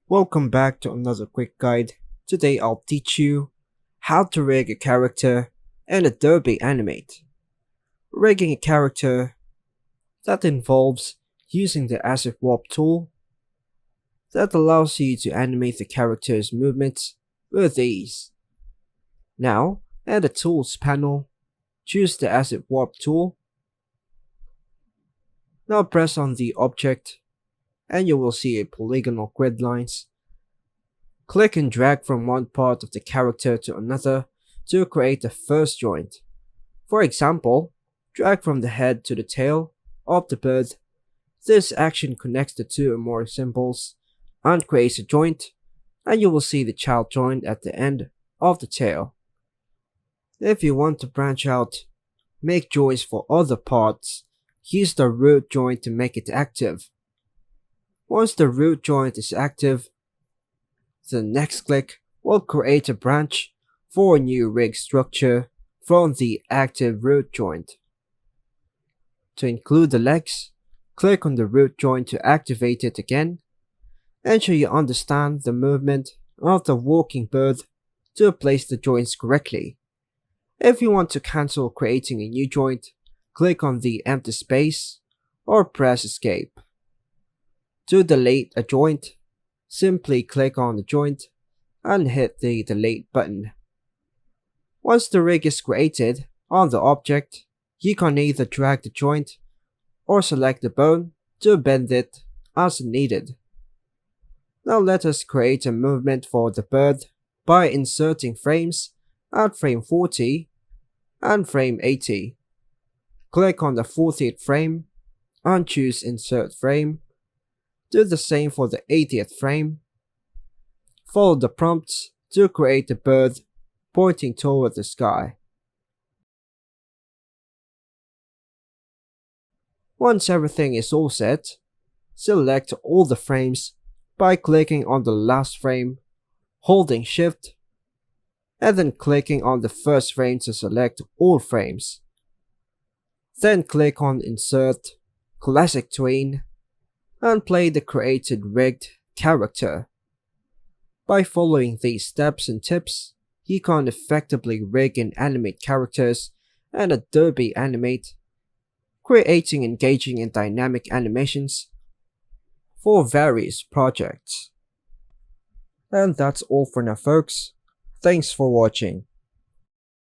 Welcome back to another quick guide. Today I'll teach you how to rig a character in Adobe Animate. Rigging a character that involves using the Asset Warp tool that allows you to animate the character's movements with ease. Now, at the Tools panel, choose the Asset Warp tool. Now press on the object and you will see a polygonal grid lines. Click and drag from one part of the character to another to create a first joint. For example, drag from the head to the tail of the bird. This action connects the two or more symbols and creates a joint, and you will see the child joint at the end of the tail. If you want to branch out, make joints for other parts, use the root joint to make it active. Once the root joint is active, the next click will create a branch for a new rig structure from the active root joint. To include the legs, click on the root joint to activate it again. Ensure you understand the movement of the walking bird to place the joints correctly. If you want to cancel creating a new joint, click on the empty space or press escape. To delete a joint, simply click on the joint and hit the delete button. Once the rig is created on the object, you can either drag the joint or select the bone to bend it as needed. Now let us create a movement for the bird by inserting frames at frame 40 and frame 80. Click on the 40th frame and choose Insert Frame. Do the same for the 80th frame. Follow the prompts to create the bird pointing toward the sky. Once everything is all set, select all the frames by clicking on the last frame, holding Shift, and then clicking on the first frame to select all frames. Then click on Insert, Classic Tween, and play the created rigged character. By following these steps and tips, you can effectively rig and animate characters in Adobe Animate, creating engaging and dynamic animations for various projects. And that's all for now, folks. Thanks for watching.